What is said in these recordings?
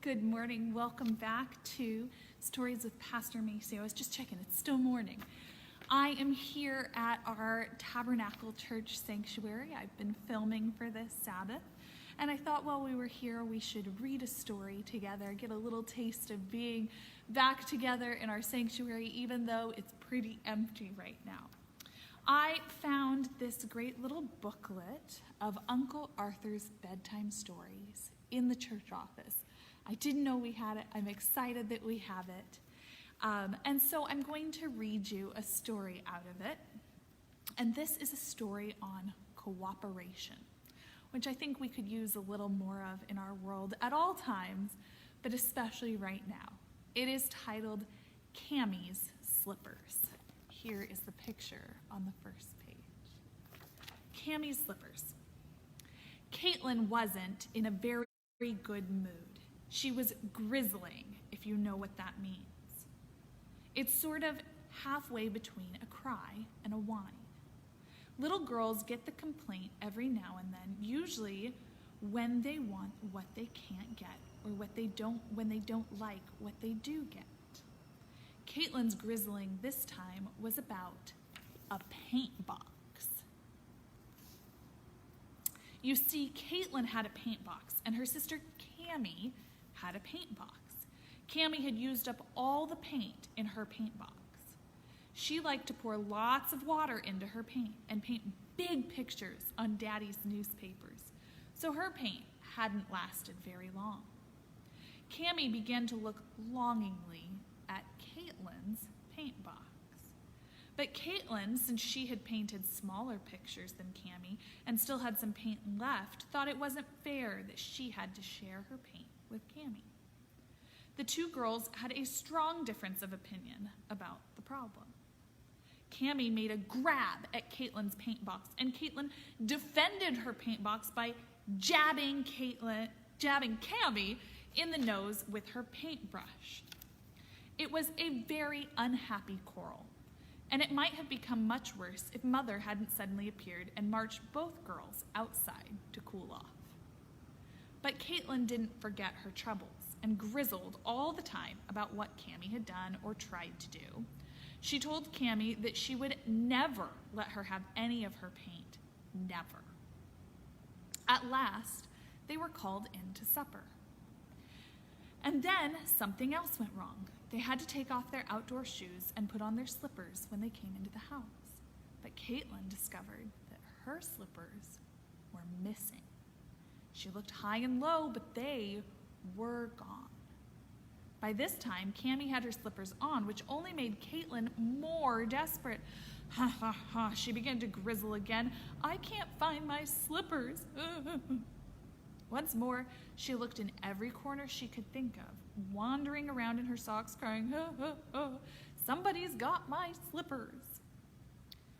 Good morning. Welcome back to Stories with Pastor Macy. I was just checking, it's still morning. I am here at our Tabernacle Church Sanctuary. I've been filming for this Sabbath, and I thought while we were here we should read a story together, get a little taste of being back together in our sanctuary, even though it's pretty empty right now. I found this great little booklet of Uncle Arthur's bedtime stories in the church office. I didn't know we had it. I'm excited that we have it. And so I'm going to read you a story out of it. And this is a story on cooperation, which I think we could use a little more of in our world at all times, but especially right now. It is titled Cammie's Slippers. Here is the picture on the first page. Cammie's slippers. Caitlin wasn't in a very good mood. She was grizzling, if you know what that means. It's sort of halfway between a cry and a whine. Little girls get the complaint every now and then, usually when they want what they can't get or when they don't like what they do get. Caitlin's grizzling this time was about a paint box. You see, Caitlin had a paint box, and her sister Cammie had a paint box. Cammie had used up all the paint in her paint box. She liked to pour lots of water into her paint and paint big pictures on Daddy's newspapers, so her paint hadn't lasted very long. Cammie began to look longingly at Caitlin's paint box. But Caitlin, since she had painted smaller pictures than Cammie and still had some paint left, thought it wasn't fair that she had to share her paint with Cammie. The two girls had a strong difference of opinion about the problem. Cammie made a grab at Caitlin's paint box, and Caitlin defended her paint box by jabbing Cammie in the nose with her paintbrush. It was a very unhappy quarrel, and it might have become much worse if Mother hadn't suddenly appeared and marched both girls outside to cool off. But Caitlin didn't forget her troubles and grizzled all the time about what Cammie had done or tried to do. She told Cammie that she would never let her have any of her paint, never. At last, they were called in to supper. And then something else went wrong. They had to take off their outdoor shoes and put on their slippers when they came into the house. But Caitlin discovered that her slippers were missing. She looked high and low, but they were gone. By this time, Cammie had her slippers on, which only made Caitlin more desperate. Ha ha ha, she began to grizzle again. I can't find my slippers. Once more, she looked in every corner she could think of, wandering around in her socks, crying, oh, oh, oh, somebody's got my slippers.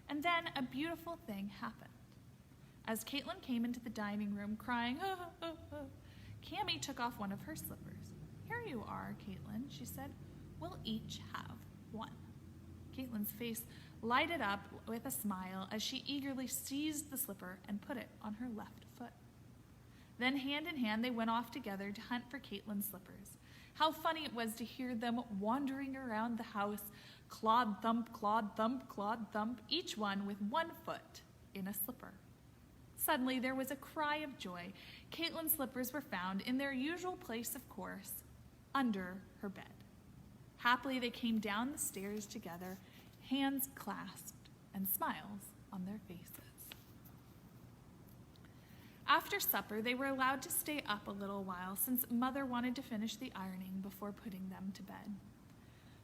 And then a beautiful thing happened. As Caitlin came into the dining room, crying, oh, oh, oh, Cammie took off one of her slippers. Here you are, Caitlin, she said. We'll each have one. Caitlin's face lighted up with a smile as she eagerly seized the slipper and put it on her left foot. Then, hand in hand, they went off together to hunt for Caitlin's slippers. How funny it was to hear them wandering around the house, clod thump, clod thump, each one with one foot in a slipper. Suddenly, there was a cry of joy. Caitlin's slippers were found in their usual place, of course, under her bed. Happily, they came down the stairs together, hands clasped and smiles on their faces. After supper, they were allowed to stay up a little while since Mother wanted to finish the ironing before putting them to bed.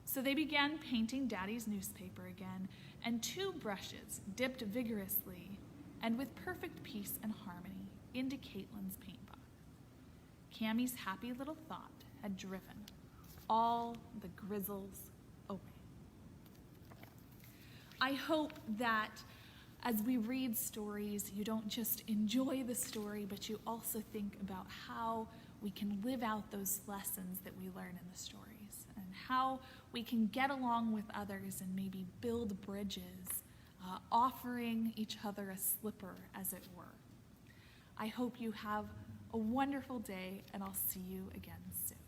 So they began painting Daddy's newspaper again, and two brushes dipped vigorously and with perfect peace and harmony into Caitlin's paint box. Cammie's happy little thought had driven all the grizzles away. I hope that as we read stories, you don't just enjoy the story, but you also think about how we can live out those lessons that we learn in the stories and how we can get along with others and maybe build bridges, offering each other a slipper, as it were. I hope you have a wonderful day, and I'll see you again soon.